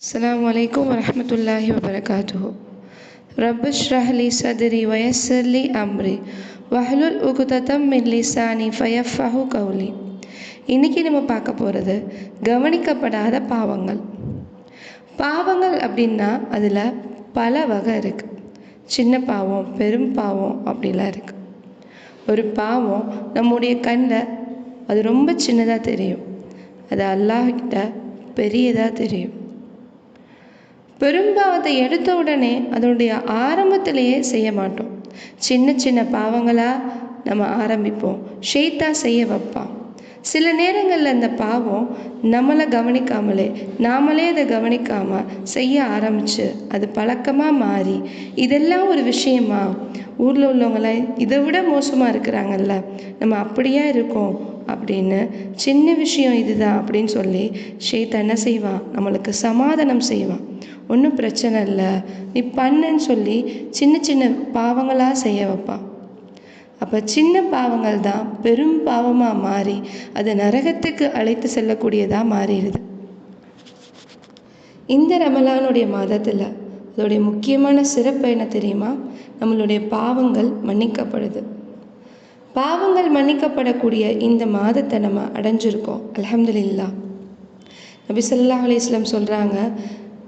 अस्सलामु अलैकुम वरहमतुल्लाहि वबरकातुहु। रब्ब इश्रह ली सदरी वयस्सिर ली अम्री वहलुल उक़दतम मिन लिसानी फ़यफ़क़हू क़ौली। இன்னைக்கு நம்ம பார்க்க போகிறது கவனிக்கப்படாத பாவங்கள். பாவங்கள் அப்படின்னா அதில் பல வகை இருக்குது. சின்ன பாவம், பெரும் பாவம் அப்படிலாம் இருக்குது. ஒரு பாவம் நம்முடைய கண்ணில் அது ரொம்ப சின்னதாக தெரியும், அது அல்லாஹ்கிட்ட பெரியதாக தெரியும். பெரும்பாவத்தை எடுத்த உடனே அதனுடைய ஆரம்பத்திலேயே செய்ய மாட்டோம். சின்ன சின்ன பாவங்களாக நம்ம ஆரம்பிப்போம், ஷைத்தான் செய்ய வைப்பான். சில நேரங்களில் அந்த பாவம் நம்மளை கவனிக்காமலே நாமளே அதை கவனிக்காமல் செய்ய ஆரம்பித்து அது பழக்கமாக மாறி இதெல்லாம் ஒரு விஷயமா, ஊரில் உள்ளவங்கள இதை விட மோசமாக இருக்கிறாங்கல்ல, நம்ம அப்படியா இருக்கோம் அப்படின்னு சின்ன விஷயம் இதுதான் அப்படின்னு சொல்லி ஷைத்தான் என்ன செய்வான், நம்மளுக்கு சமாதானம் செய்வான். ஒன்றும் பிரச்சனை இல்லை, நீ பண்ணுன்னு சொல்லி சின்ன சின்ன பாவங்களாக செய்ய வைப்பான். அப்போ சின்ன பாவங்கள் தான் பெரும் பாவமாக மாறி அது நரகத்துக்கு அழைத்து செல்லக்கூடியதாக மாறிடுது. இந்த ரமலானுடைய மாதத்தில் அதோடைய முக்கியமான சிறப்பு என்ன தெரியுமா? நம்மளுடைய பாவங்கள் மன்னிக்கப்படுது. பாவங்கள் மன்னிக்கப்படக்கூடிய இந்த மாதத்தை நம்ம அடைஞ்சிருக்கோம், அல்ஹம்துலில்லாஹ். நபி ஸல்லல்லாஹு அலைஹி வஸல்லம் சொல்கிறாங்க,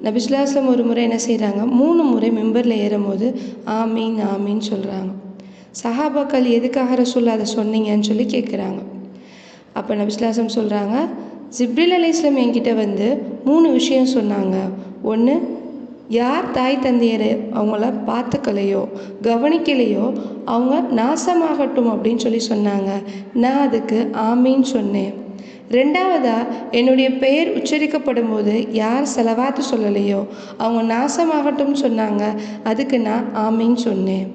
நபி ஸல்லல்லாஹு அலைஹி வஸல்லம் ஒரு முறை என்ன செய்கிறாங்க, 3 முறை மெம்பரில் ஏறும்போது ஆமீன் ஆமீன் சொல்கிறாங்க. சஹாபாக்கள் எதுக்காக ரசூல் அதை சொன்னீங்கன்னு சொல்லி கேட்குறாங்க. அப்போ நபி ஸல்லல்லாஹு அலைஹி வஸல்லம் சொல்கிறாங்க, ஜிப்ரீல் அலைஹிஸ்ஸலாம் என்கிட்ட வந்து 3 விஷயம் சொன்னாங்க. ஒன்று, யார் தாய் தந்தையரை அவங்கள பார்த்துக்கலையோ கவனிக்கலையோ அவங்க நாசமாகட்டும் அப்படின்னு சொல்லி சொன்னாங்க. நான் அதுக்கு ஆமீன் சொன்னேன். ரெண்டாவதா, என்னுடைய பெயர் உச்சரிக்கப்படும் போது யார் செலவாத்து சொல்லலையோ அவங்க நாசமாகட்டும் சொன்னாங்க. அதுக்கு நான் ஆமீன் சொன்னேன்.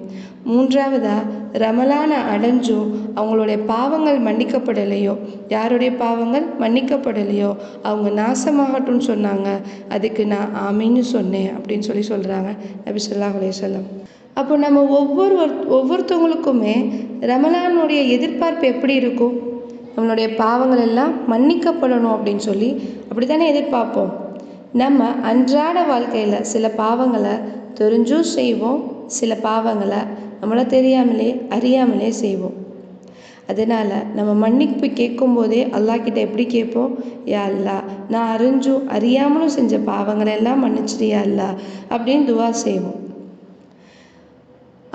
மூன்றாவதா, ரமலானை அடைஞ்சும் அவங்களுடைய பாவங்கள் மன்னிக்கப்படலையோ, யாருடைய பாவங்கள் மன்னிக்கப்படலையோ அவங்க நாசமாகட்டும்னு சொன்னாங்க. அதுக்கு நான் ஆமீன்னு சொன்னேன் அப்படின்னு சொல்லி சொல்கிறாங்க நபி ஸல்லல்லாஹு அலைஹி வஸல்லம். அப்போ நம்ம ஒவ்வொருத்தவங்களுக்குமே ரமலானுடைய எதிர்பார்ப்பு எப்படி இருக்கும்? நம்மளுடைய பாவங்கள் எல்லாம் மன்னிக்கப்படணும் அப்படின்னு சொல்லி அப்படி தானே எதிர்பார்ப்போம். நம்ம அன்றாட வாழ்க்கையில் சில பாவங்களை தெரிஞ்சும் செய்வோம், சில பாவங்களை நம்மளை தெரியாமலே அறியாமலே செய்வோம். அதனால் நம்ம மன்னிப்பு கேட்கும்போதே அல்லாஹ்கிட்ட எப்படி கேட்போம், யா அல்லாஹ், நான் அறிஞ்சும் அறியாமலும் செஞ்ச பாவங்களை எல்லாம் மன்னிச்சிடியா அல்லாஹ் அப்படின்னு துவா செய்வோம்.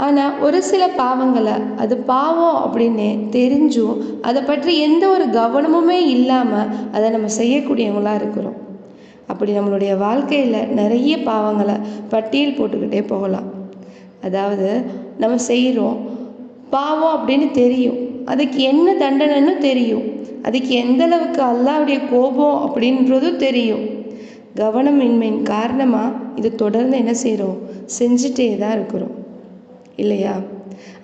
ஆனால் ஒரு சில பாவங்களை அது பாவம் அப்படின்னு தெரிஞ்சும் அதை பற்றி எந்த ஒரு கவனமுமே இல்லாமல் அதை நம்ம செய்யக்கூடியவங்களாக இருக்கிறோம். அப்படி நம்மளுடைய வாழ்க்கையில் நிறைய பாவங்களை பட்டியல் போட்டுக்கிட்டே போகலாம். அதாவது நம்ம செய்கிறோம், பாவம் அப்படின்னு தெரியும், அதுக்கு என்ன தண்டனைன்னு தெரியும், அதுக்கு எந்த அளவுக்கு அல்லாஹ்வுடைய கோபம் அப்படின்றதும் தெரியும். கவனமின்மையின் காரணமாக இது தொடர்ந்து என்ன செய்கிறோம், செஞ்சுட்டே தான் இருக்கிறோம் இல்லையா?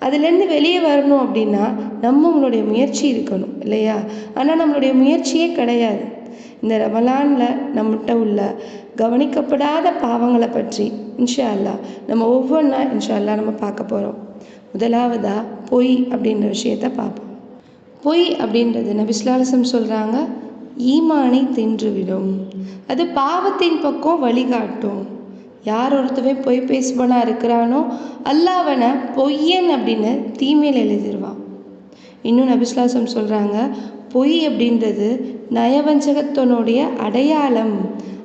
அதுலேருந்து வெளியே வரணும் அப்படின்னா நம்மளுடைய முயற்சி இருக்கணும் இல்லையா? ஆனால் நம்மளுடைய முயற்சியே கிடையாது. இந்த ரமலானில் நம்மகிட்ட உள்ள கவனிக்கப்படாத பாவங்களை பற்றி இன்ஷா அல்லாஹ் நம்ம ஒவ்வொன்றா இன்ஷா அல்லாஹ் நம்ம பார்க்க போகிறோம். முதலாவதாக பொய் அப்படின்ற விஷயத்த பார்ப்போம். பொய் அப்படின்றது நபி ஸல்லல்லாஹு அலைஹி வஸல்லம் சொல்கிறாங்க, ஈமானை தின்றுவிடும், அது பாவத்தின் பக்கம் வழிகாட்டும். யார் ஒருத்தவன் பொய் பேசுபவனாக இருக்கிறானோ அல்லாஹ்வனை பொய்யன் அப்படின்னு தீமையில் எழுதிடுவான். இன்னும் நபி ஸல்லல்லாஹு அலைஹி வஸல்லம் சொல்கிறாங்க, பொய் அப்படின்றது நயவஞ்சகத்தனுடைய அடையாளம்,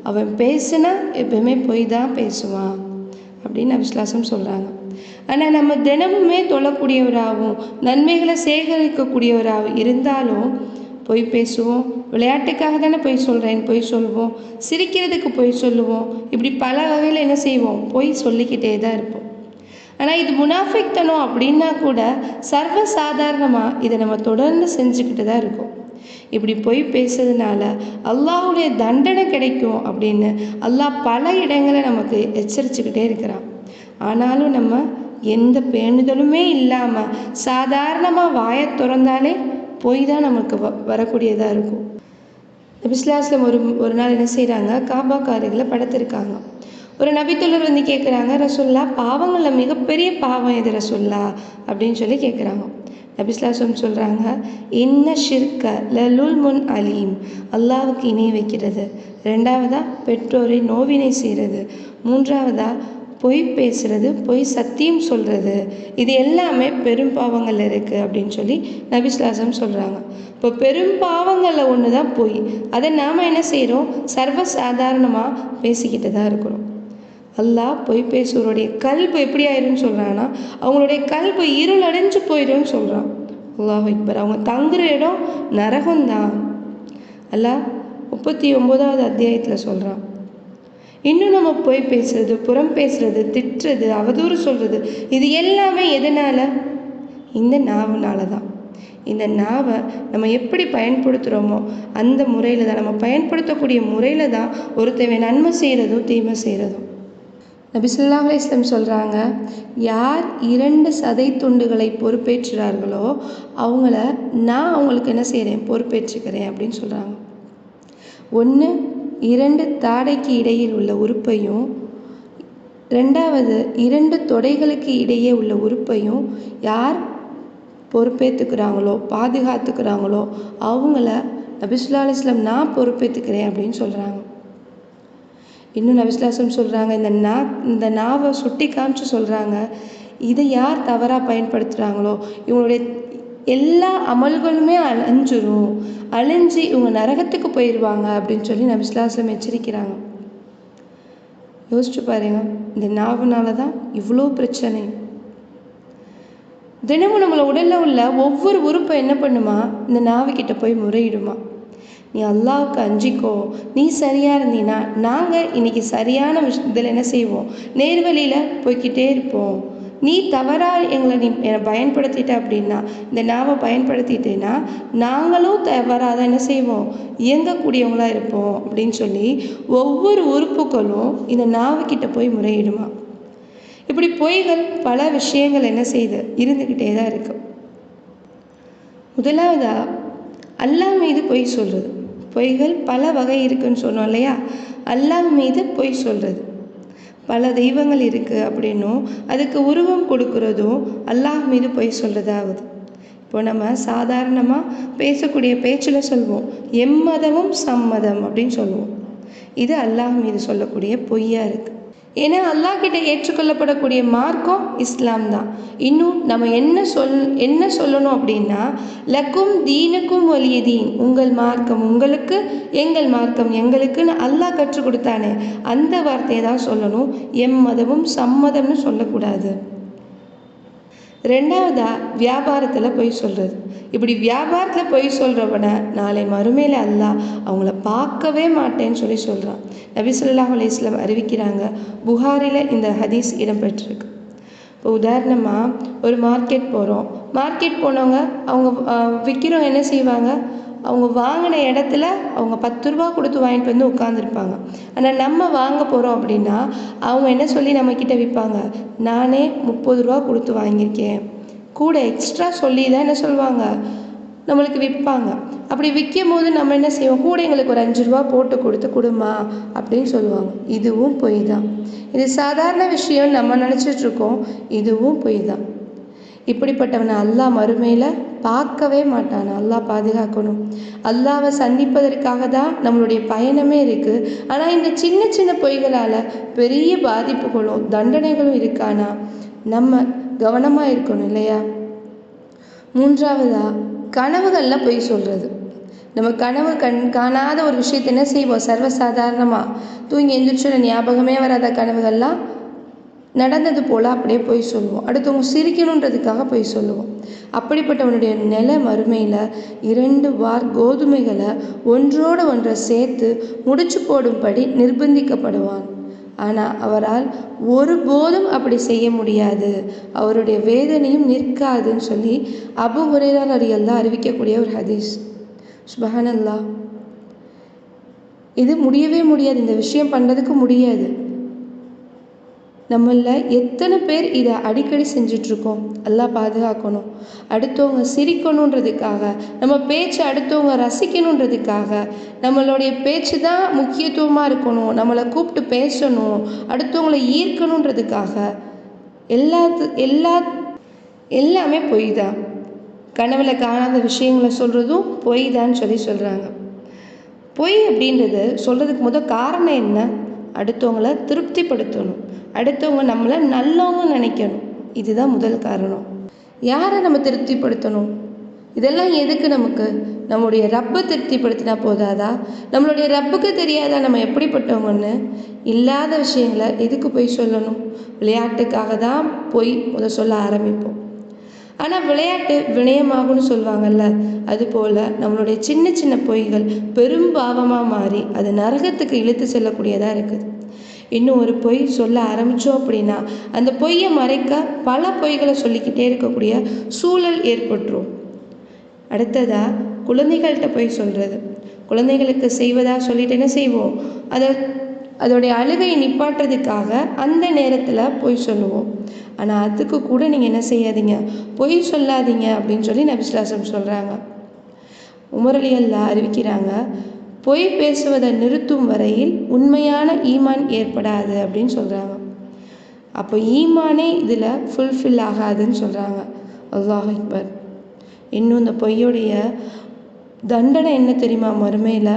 அவன் பேசுனா எப்பவுமே பொய் தான் பேசுவான் அப்படின்னு நபி ஸல்லல்லாஹு அலைஹி வஸல்லம் சொல்கிறாங்க. ஆனால் நம்ம தினமுமே தொழக்கூடியவராகவும் நன்மைகளை சேகரிக்கக்கூடியவராகவும் இருந்தாலும் பொய் பேசுவோம். விளையாட்டுக்காக தானே பொய் சொல்கிறேன் பொய் சொல்லுவோம், சிரிக்கிறதுக்கு பொய் சொல்லுவோம், இப்படி பல வகையில் என்ன செய்வோம், பொய் சொல்லிக்கிட்டே தான் இருப்போம். ஆனால் இது முனாஃபிக்தனம் அப்படின்னா கூட சர்வசாதாரணமாக இதை நம்ம தொடர்ந்து செஞ்சுக்கிட்டு தான் இருக்கோம். இப்படி பொய் பேசுறதுனால அல்லாஹ்வுடைய தண்டனை கிடைக்கும் அப்படின்னு அல்லாஹ் பல இடங்களை நமக்கு எச்சரிச்சுக்கிட்டே இருக்கிறான். ஆனாலும் நம்ம எந்த பேணுதலுமே இல்லாமல் சாதாரணமாக வாயை திறந்தாலே பொய் தான் நமக்கு வரக்கூடியதாக இருக்கும். நபி ஸல்லல்லாஹு அலைஹி வஸல்லம் ஒரு நாள் என்ன செய்கிறாங்க, காபாக்காரர்களை படுத்திருக்காங்க. ஒரு நபித்தோழர் வந்து கேட்குறாங்க, ரசூல்லா, பாவங்களில் மிகப்பெரிய பாவம் எது ரசூல்லா அப்படின்னு சொல்லி கேட்குறாங்க. நபிஸ்லாசம் சொல்கிறாங்க, இன்ன ஷிர்க லலுல் முன் அலீம், அல்லாவுக்கு இணை வைக்கிறது. ரெண்டாவதாக பெற்றோரை நோவினை செய்கிறது. மூன்றாவதாக பொய் பேசுறது, பொய் சத்தியம் சொல்கிறது. இது எல்லாமே பெரும் பாவங்கள் இருக்குது அப்படின்னு சொல்லி நபிஸ்லாசம் சொல்கிறாங்க. இப்போ பெரும் பாவங்களில் ஒன்று தான் பொய். அதை நாம் என்ன செய்கிறோம்? சர்வசாதாரணமாக பேசிக்கிட்டு தான் இருக்கிறோம். அல்லாஹ் பொய் பேசுவருடைய கல்பு எப்படி ஆயிரும்னு சொல்கிறாங்கன்னா, அவங்களுடைய கல்பு இருளடைஞ்சு போயிடும்னு சொல்கிறான். அல்லாஹ் அக்பர். அவங்க தங்குற இடம் நரகம்தான். அல்லாஹ் 39வது அத்தியாயத்தில் சொல்கிறான். இன்னும் நம்ம பொய் பேசுறது, புறம் பேசுறது, திட்டுறது, அவதூறு சொல்கிறது, இது எல்லாமே எதனால்? இந்த நாவுனால தான். இந்த நாவை நம்ம எப்படி பயன்படுத்துகிறோமோ அந்த முறையில் தான், நம்ம பயன்படுத்தக்கூடிய முறையில் தான் ஒருத்தவன் நன்மை செய்கிறதும் தீமை செய்கிறதும். நபி ஸல்லல்லாஹு அலைஹி வஸல்லம் சொல்கிறாங்க, யார் 2 சதை துண்டுகளை பொறுப்பேற்றார்களோ அவங்களுக்கு என்ன செய்கிறேன்? பொறுப்பேற்றுக்கிறேன் அப்படின்னு சொல்கிறாங்க. ஒன்று 2 தாடைக்கு இடையில் உள்ள உறுப்பையும், ரெண்டாவது 2 தொடைகளுக்கு இடையே உள்ள உறுப்பையும் யார் பொறுப்பேற்றுக்கிறாங்களோ, பாதுகாத்துக்கிறாங்களோ அவங்கள நபி ஸல்லல்லாஹு அலைஹி வஸல்லம் நான் பொறுப்பேற்றுக்கிறேன் அப்படின்னு சொல்கிறாங்க. இன்னும் நபி ஸல்லல்லாஹு அலைஹி வஸல்லம் சொல்கிறாங்க, இந்த நாவை சுட்டி காமிச்சு சொல்கிறாங்க, இதை யார் தவறாக பயன்படுத்துகிறாங்களோ இவங்களுடைய எல்லா அமல்களுமே அழிஞ்சு இவங்க நரகத்துக்கு போயிடுவாங்க அப்படின்னு சொல்லி நபி ஸல்லல்லாஹு அலைஹி வஸல்லம் எச்சரிக்கிறாங்க. யோசிச்சு பாருங்க, இந்த நாவுனால தான் இவ்வளோ பிரச்சனை. தினமும் நம்மளை உடலில் உள்ள ஒவ்வொரு உறுப்பை என்ன பண்ணுமா? இந்த நாவுக்கிட்ட போய் முறையிடுமா? நீ அல்லாவுக்கு அஞ்சிக்கோ, நீ சரியாக இருந்தீன்னா நாங்கள் இன்னைக்கு சரியான இதில் என்ன செய்வோம்? நேர்வழியில் போய்கிட்டே இருப்போம். நீ தவறாக என்னை பயன்படுத்திட்ட அப்படின்னா, இந்த நாவை பயன்படுத்திட்டேன்னா நாங்களும் தவறாக தான் என்ன செய்வோம்? இயங்கக்கூடியவங்களாக இருப்போம் அப்படின்னு சொல்லி ஒவ்வொரு உறுப்புகளும் இந்த நாவுக்கிட்ட போய் முறையிடுமா. இப்படி பொய்கள் பல விஷயங்கள் என்ன செய்யுது? இருந்துக்கிட்டே தான் இருக்கு. முதலாவதாக அல்லாஹ் மீது பொய் சொல்கிறது. பொய்கள் பல வகை இருக்குன்னு சொன்னோம் இல்லையா? அல்லாஹ் மீது பொய் சொல்கிறது. பல தெய்வங்கள் இருக்குது அப்படின்னும் அதுக்கு உருவம் கொடுக்குறதும் அல்லாஹ் மீது பொய் சொல்கிறதாகுது. இப்போ நம்ம சாதாரணமாக பேசக்கூடிய பேச்சில் சொல்வோம், எம்மதமும் சம்மதம் அப்படின்னு சொல்லுவோம். இது அல்லாஹ் மீது சொல்லக்கூடிய பொய்யா இருக்குது. ஏன்னா அல்லாஹ் கிட்ட ஏற்றுக்கொள்ளப்படக்கூடிய மார்க்கம் இஸ்லாம் தான். இன்னும் நம்ம என்ன சொல்லணும் அப்படின்னா, லக்கும் தீனுக்கும் வலிய தீன், உங்கள் மார்க்கம் உங்களுக்கு, எங்கள் மார்க்கம் எங்களுக்குன்னு அல்லாஹ் கற்றுக் கொடுத்தானே அந்த வார்த்தையை தான் சொல்லணும். எம்மதமும் சம்மதம்னு சொல்லக்கூடாது. ரெண்டாவதா வியாபாரத்தில் பொய் சொல்கிறது. இப்படி வியாபாரத்தில் பொய் சொல்கிறவனை நாளை மறுமையில் அல்லாஹ் அவங்கள பார்க்கவே மாட்டேன்னு சொல்லி சொல்கிறான். நபி ஸல்லல்லாஹு அலைஹி வஸல்லம் அறிவிக்கிறாங்க. புகாரில் இந்த ஹதீஸ் இடம்பெற்றிருக்கு. இப்போ உதாரணமாக ஒரு மார்க்கெட் போகிறோம். மார்க்கெட் போனவங்க அவங்க விற்கிறவங்க என்ன செய்வாங்க? அவங்க வாங்கின இடத்துல அவங்க 10 ரூபா கொடுத்து வாங்கிட்டு வந்து உட்காந்துருப்பாங்க. ஆனால் நம்ம வாங்க போகிறோம் அப்படின்னா அவங்க என்ன சொல்லி நம்மக்கிட்ட விற்பாங்க? நானே 30 ரூபா கொடுத்து வாங்கியிருக்கேன், கூட எக்ஸ்ட்ரா சொல்லி தான் என்ன சொல்லுவாங்க? நம்மளுக்கு விற்பாங்க. அப்படி விற்கும் போது நம்ம என்ன செய்வோம்? கூட எங்களுக்கு ஒரு 5 ரூபா போட்டு கொடுத்து கொடுமா அப்படின்னு சொல்லுவாங்க. இதுவும் பொய் தான். இது சாதாரண விஷயம் நம்ம நினச்சிட்ருக்கோம், இதுவும் பொய் தான். இப்படிப்பட்டவனை அல்லாஹ் மறுமையில் பார்க்கவே மாட்டான். அல்லாஹ் பாதுகாக்கணும். அல்லாவை சந்திப்பதற்காக தான் நம்மளுடைய பயணமே இருக்குது. ஆனால் இந்த சின்ன சின்ன பொய்களால் பெரிய பாதிப்புகளும் தண்டனைகளும் இருக்கானா நம்ம கவனமாக இருக்கணும் இல்லையா? மூன்றாவதாக கனவுகளில் பொய் சொல்கிறது. நம்ம கனவு காணாத ஒரு விஷயத்தை என்ன செய்வோம்? சர்வசாதாரணமாக தூங்கி எந்திரிச்சோட ஞாபகமே வராத கனவுகள்லாம் நடந்தது போல் அப்படியே பொய் சொல்லுவோம். அடுத்தவங்க சிரிக்கணுன்றதுக்காக பொய் சொல்லுவோம். அப்படிப்பட்டவனுடைய நிலை மறுமையில் 2 வார் கோதுமைகளை ஒன்றோடு ஒன்றை சேர்த்து முடிச்சு போடும்படி நிர்பந்திக்கப்படுவான். ஆனால் அவரால் ஒருபோதும் அப்படி செய்ய முடியாது, அவருடைய வேதனையும் நிற்காதுன்னு சொல்லி அபூ ஹுரைரா ரலியல்லாஹு அறிவிக்கக்கூடிய ஒரு ஹதீஸ். சுப்ஹானல்லாஹ். இது முடியவே முடியாது, இந்த விஷயம் பண்ணுறதுக்கு முடியாது. நம்மளில் எத்தனை பேர் இதை அடிக்கடி செஞ்சிட்ருக்கோம்? அல்லாஹ் பாதுகாக்கணும். அடுத்தவங்க சிரிக்கணுன்றதுக்காக, நம்ம பேச்சு அடுத்தவங்க ரசிக்கணுன்றதுக்காக, நம்மளுடைய பேச்சு தான் முக்கியத்துவமாக இருக்கணும், நம்மளை கூப்பிட்டு பேசணும், அடுத்தவங்களை ஈர்க்கணுன்றதுக்காக எல்லாமே பொய் தான். கனவுல காணாத விஷயங்களை சொல்கிறதும் பொய் தான் சொல்கிறாங்க. பொய் அப்படின்றது சொல்கிறதுக்கு காரணம் என்ன? அடுத்தவங்கள திருப்திப்படுத்தணும், அடுத்தவங்க நம்மளை நல்லவங்க நினைக்கணும். இதுதான் முதல் காரணம். யாரை நம்ம திருப்திப்படுத்தணும்? இதெல்லாம் எதுக்கு நமக்கு? நம்முடைய ரப்பை திருப்திப்படுத்தினா போதாதா? நம்மளுடைய ரப்புக்கு தெரியாதா நம்ம எப்படிப்பட்டவங்கன்னு? இல்லாத விஷயங்களை எதுக்கு பொய் சொல்லணும்? விளையாட்டுக்காக தான் பொய் சொல்ல ஆரம்பிப்போம். ஆனால் விளையாட்டு வினயமாகும்னு சொல்லுவாங்கல்ல, அதுபோல் நம்மளுடைய சின்ன சின்ன பொய்கள் பெரும் பாவமாக மாறி அது நரகத்துக்கு இழுத்து செல்லக்கூடியதாக இருக்குது. இன்னும் ஒரு பொய் சொல்ல ஆரம்பித்தோம் அப்படின்னா அந்த பொய்யை மறைக்க பல பொய்களை சொல்லிக்கிட்டே இருக்கக்கூடிய சூழல் ஏற்பட்டுரும். அடுத்ததாக குழந்தைகள்கிட்ட பொய் சொல்கிறது. குழந்தைகளுக்கு செய்வதாக சொல்லிட்டு என்ன செய்வோம்? அதோடைய அழுகையை நிப்பாட்டுறதுக்காக அந்த நேரத்தில் பொய் சொல்லுவோம். ஆனால் அதுக்கு கூட நீங்கள் என்ன செய்யாதீங்க, பொய் சொல்லாதீங்க அப்படின்னு சொல்லி நபி ஸல்லல்லாஹு அலைஹி வஸல்லம் சொல்கிறாங்க. உமர் ரலியல்லாஹு அறிவிக்கிறாங்க, பொய் பேசுவதை நிறுத்தும் வரையில் உண்மையான ஈமான் ஏற்படாது அப்படின்னு சொல்கிறாங்க. அப்போ ஈமானே இதில் ஃபுல்ஃபில் ஆகாதுன்னு சொல்கிறாங்க. அல்லாஹ் அக்பர். இன்னும் இந்த பொய்யுடைய தண்டனை என்ன தெரியுமா? மறுமையில்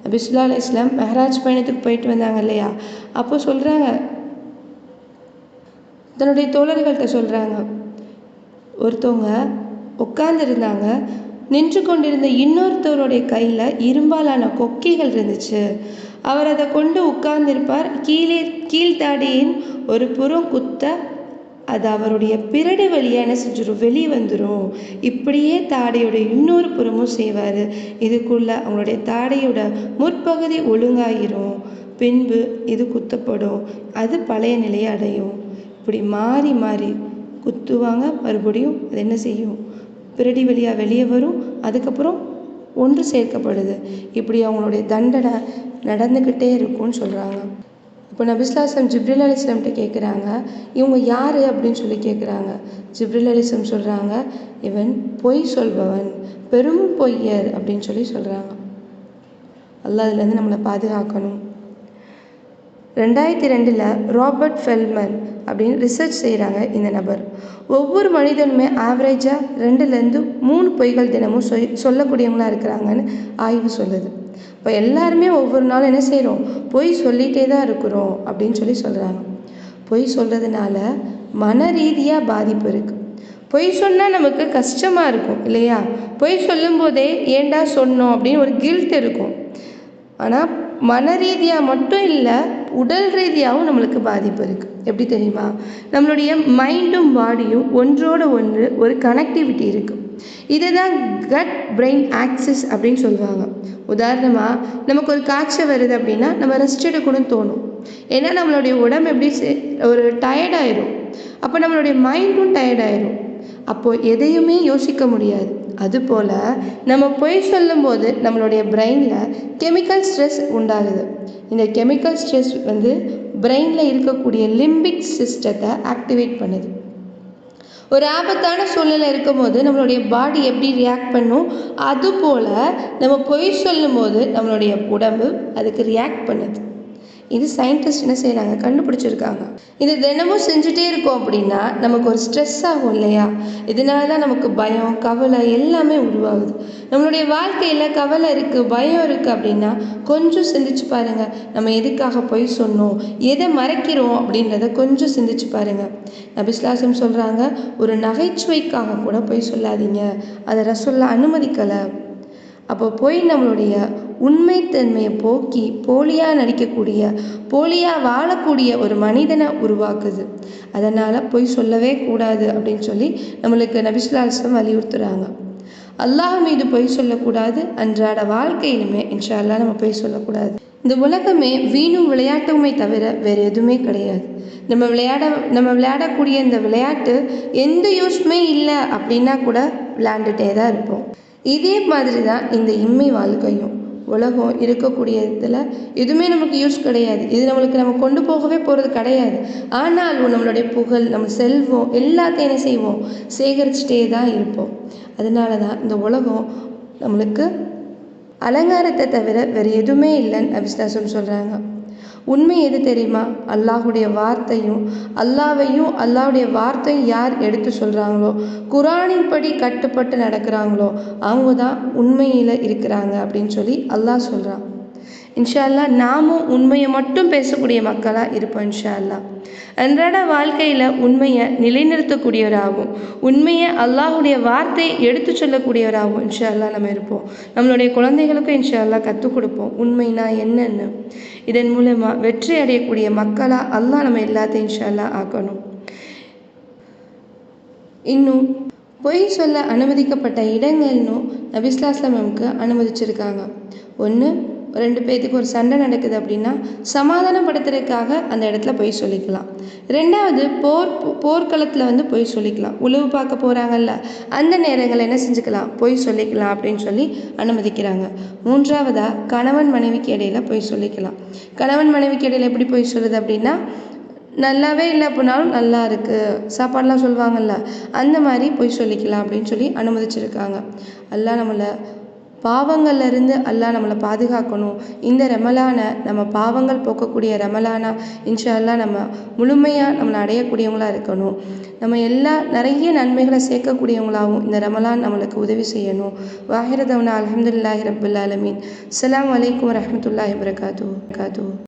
நபி ஸல்லல்லாஹு அலைஹி வஸல்லம் மெஹராஜ் பயணத்துக்கு போயிட்டு வந்தாங்க இல்லையா, அப்போ சொல்கிறாங்க, தன்னுடைய தோழர்கள்ட்ட சொல்கிறாங்க, ஒருத்தவங்க உட்கார்ந்துருந்தாங்க, நின்று கொண்டிருந்த இன்னொருத்தவருடைய கையில் இரும்பாலான கொக்கிகள் இருந்துச்சு. அவர் அதை கொண்டு உட்கார்ந்திருப்பார். கீழ்த்தாடியின் ஒரு புறம் குத்த அது அவருடைய பிறடு வழியாக என்ன செஞ்சிடும், வெளியே வந்துடும். இப்படியே தாடையோட இன்னொரு புறமும் செய்வார். இதுக்குள்ளே அவங்களுடைய தாடையோட முற்பகுதி ஒழுங்காயிரும், பின்பு இது குத்தப்படும், அது பழைய நிலையை அடையும். இப்படி மாறி மாறி குத்துவாங்க, மறுபடியும் அது என்ன செய்யும், பிறடி வழியாக வெளியே வரும், அதுக்கப்புறம் ஒன்று சேர்க்கப்படுது. இப்படி அவங்களுடைய தண்டனை நடந்துக்கிட்டே இருக்கும்னு சொல்கிறாங்க. இப்போ நபி ஸல்லல்லாஹு அலைஹி வஸல்லம் ஜிப்ரீல் அலைஹிஸ்ஸலாம்கிட்ட கேட்குறாங்க, இவங்க யார் அப்படின்னு சொல்லி கேட்குறாங்க. ஜிப்ரீல் அலைஹிஸ்ஸலாம் சொல்கிறாங்க, இவன் பொய் சொல்பவன், பெரும் பொய்யர் அப்படின்னு சொல்லி சொல்கிறாங்க. அல்லாஹ் அதுலேருந்து நம்மளை பாதுகாக்கணும். 2002 ராபர்ட் ஃபெல்ட்மன் அப்படின்னு ரிசர்ச் செய்கிறாங்க. இந்த நபர் ஒவ்வொரு மனிதனுமே ஆவரேஜாக 2லேருந்து 3 பொய்கள் தினமும் சொல்லக்கூடியவங்களாக இருக்கிறாங்கன்னு ஆய்வு சொல்லுது. இப்போ எல்லாருமே ஒவ்வொரு நாளும் என்ன செய்கிறோம், பொய் சொல்லிகிட்டே தான் இருக்கிறோம் அப்படின்னு சொல்லி சொல்கிறாங்க. பொய் சொல்கிறதுனால மன ரீதியாக பாதிப்பு இருக்குது. பொய் சொன்னால் நமக்கு கஷ்டமாக இருக்கும் இல்லையா? பொய் சொல்லும்போதே ஏண்டா சொன்னோம் அப்படின்னு ஒரு கில்ட் இருக்கும். ஆனால் மன ரீதியாக மட்டும் இல்லை, உடல் ரீதியாகவும் நம்மளுக்கு பாதிப்பு இருக்குது. எப்படி தெரியுமா? நம்மளுடைய மைண்டும் பாடியும் ஒன்றோட ஒன்று ஒரு கனெக்டிவிட்டி இருக்குது. இதை தான் கட் பிரெயின் ஆக்சிஸ் அப்படின்னு சொல்லுவாங்க. உதாரணமாக நமக்கு ஒரு காய்ச்சல் வருது அப்படின்னா நம்ம ரெஸ்ட் எடுக்கணும்னு தோணும். ஏன்னா நம்மளுடைய உடம்பு எப்படி ஒரு டயர்டாயிரும், அப்போ நம்மளுடைய மைண்டும் டயர்டாயிரும். அப்போது எதையுமே யோசிக்க முடியாது. அதுபோல் நம்ம பொய் சொல்லும்போது நம்மளுடைய பிரெயினில் கெமிக்கல் ஸ்ட்ரெஸ் உண்டாகுது. இந்த கெமிக்கல் ஸ்ட்ரெஸ் பிரெயினில் இருக்கக்கூடிய லிம்பிக் சிஸ்டத்தை ஆக்டிவேட் பண்ணுது. ஒரு ஆபத்தான சூழ்நிலை இருக்கும்போது நம்மளுடைய பாடி எப்படி ரியாக்ட் பண்ணும், அதுபோல் நம்ம பொய் சொல்லும் போது நம்மளுடைய உடம்பு அதுக்கு ரியாக்ட் பண்ணுது. இது சயின்டிஸ்ட் என்ன செய்கிறாங்க, கண்டுபிடிச்சிருக்காங்க. இது தினமும் செஞ்சுட்டே இருக்கோம் அப்படின்னா நமக்கு ஒரு ஸ்ட்ரெஸ் ஆகும் இல்லையா? இதனால தான் நமக்கு பயம், கவலை எல்லாமே உருவாகுது. நம்மளுடைய வாழ்க்கையில் கவலை இருக்குது, பயம் இருக்குது அப்படின்னா கொஞ்சம் சிந்திச்சு பாருங்கள், நம்ம எதுக்காக பொய் சொன்னோம், எதை மறைக்கிறோம் அப்படின்றத கொஞ்சம் சிந்திச்சு பாருங்கள். நபி ஸல்லல்லாஹு அலைஹி வஸல்லம் சொல்கிறாங்க, ஒரு நகைச்சுவைக்காக கூட பொய் சொல்லாதீங்க, அதை ரசூலுல்லாஹ் அனுமதிக்கலை. அப்போ பொய் நம்மளுடைய உண்மைத்தன்மையை போக்கி போலியாக நடிக்கக்கூடிய, போலியாக வாழக்கூடிய ஒரு மனிதனை உருவாக்குது. அதனால் பொய் சொல்லவே கூடாது அப்படின்னு சொல்லி நம்மளுக்கு நபி ஸல்லல்லாஹு அலைஹி வஸல்லம் வலியுறுத்துறாங்க. அல்லாஹ் மீது பொய் சொல்லக்கூடாது, அன்றாட வாழ்க்கையிலுமே இன்ஷா அல்லாஹ் நம்ம பொய் சொல்லக்கூடாது. இந்த உலகமே வீணும் விளையாட்டுமே தவிர வேறு எதுவுமே கிடையாது. நம்ம விளையாடக்கூடிய இந்த விளையாட்டு எந்த யூஸ்மே இல்லை அப்படின்னா கூட விளையாண்டுட்டே தான் இருப்போம். இதே மாதிரி தான் இந்த இம்மை வாழ்க்கையும். உலகம் இருக்கக்கூடிய இதில் எதுவுமே நமக்கு யூஸ் கிடையாது, இது நம்ம கொண்டு போகவே போகிறது கிடையாது. ஆனாலும் நம்மளுடைய புகழ், நம்ம செல்வம் எல்லாத்தையும் என்ன செய்வோம், சேகரிச்சுட்டே தான் இருப்போம். அதனால தான் இந்த உலகம் நம்மளுக்கு அலங்காரத்தை தவிர வேறு எதுவுமே இல்லைன்னு நபி ஸல்லல்லாஹு அலைஹி வஸல்லம் சொல்கிறாங்க. உண்மை எது தெரியுமா? அல்லாஹுடைய வார்த்தையும் அல்லாஹுடைய வார்த்தையும் யார் எடுத்து சொல்கிறாங்களோ, குரானின் படி கட்டுப்பட்டு நடக்கிறாங்களோ அவங்க தான் உண்மையில் இருக்கிறாங்க அப்படின்னு சொல்லி அல்லாஹ் சொல்கிறான். இன்ஷா அல்லாஹ் நாமும் உண்மையை மட்டும் பேசக்கூடிய மக்களாக இருப்போம். இன்ஷா அல்லாஹ் அன்றாட வாழ்க்கையில் உண்மையை நிலைநிறுத்தக்கூடியவராகவும் உண்மையை அல்லாஹுடைய வார்த்தையை எடுத்து சொல்லக்கூடியவராகவும் இன்ஷா அல்லாஹ் நம்ம இருப்போம். நம்மளுடைய குழந்தைகளுக்கும் இன்ஷா அல்லாஹ் கற்றுக் கொடுப்போம் உண்மைனா என்னன்னு. இதன் மூலமாக வெற்றி அடையக்கூடிய மக்களாக அல்லாஹ் நம்ம எல்லாத்தையும் இன்ஷா அல்லாஹ் ஆக்கணும். இன்னும் பொய் சொல்ல அனுமதிக்கப்பட்ட இடங்கள்னும் நபி ஸல்லல்லாஹு அலைஹி வஸல்லம் நமக்கு அனுமதிச்சிருக்காங்க. ஒன்று, 2 பேத்துக்கு ஒரு சண்டை நடக்குது அப்படின்னா சமாதானப்படுத்துறதுக்காக அந்த இடத்துல பொய் சொல்லிக்கலாம். 2வது, போர்க்களத்தில் பொய் சொல்லிக்கலாம். உளவு பார்க்க போகிறாங்கல்ல, அந்த நேரங்களில் என்ன செஞ்சுக்கலாம், பொய் சொல்லிக்கலாம் அப்படின்னு சொல்லி அனுமதிக்கிறாங்க. 3வதா, கணவன் மனைவிக்கு இடையில பொய் சொல்லிக்கலாம். கணவன் மனைவிக்கு இடையில எப்படி பொய் சொல்லுது அப்படின்னா, நல்லாவே இல்லை அப்படின்னாலும் நல்லா இருக்குது சாப்பாடெலாம் சொல்லுவாங்கள்ல, அந்த மாதிரி பொய் சொல்லிக்கலாம் அப்படின்னு சொல்லி அனுமதிச்சிருக்காங்க. அல்லாஹ் நம்மளை பாவங்கள்லேருந்து அல்லாஹ் நம்மளை பாதுகாக்கணும். இந்த ரமலானை நம்ம பாவங்கள் போக்கக்கூடிய ரமலானா இன்ஷா அல்லாஹ் நம்ம முழுமையாக நம்மளை அடையக்கூடியவங்களாக இருக்கணும். நம்ம நிறைய நன்மைகளை சேர்க்கக்கூடியவங்களாகவும் இந்த ரமலான் நம்மளுக்கு உதவி செய்யணும். வாஹிர தவனா அல்ஹம்துலில்லாஹி ரப்பில் ஆலமீன். அஸ்ஸலாமு அலைக்கும் வரஹ்மத்துல்லாஹி வபரகாத்துஹு.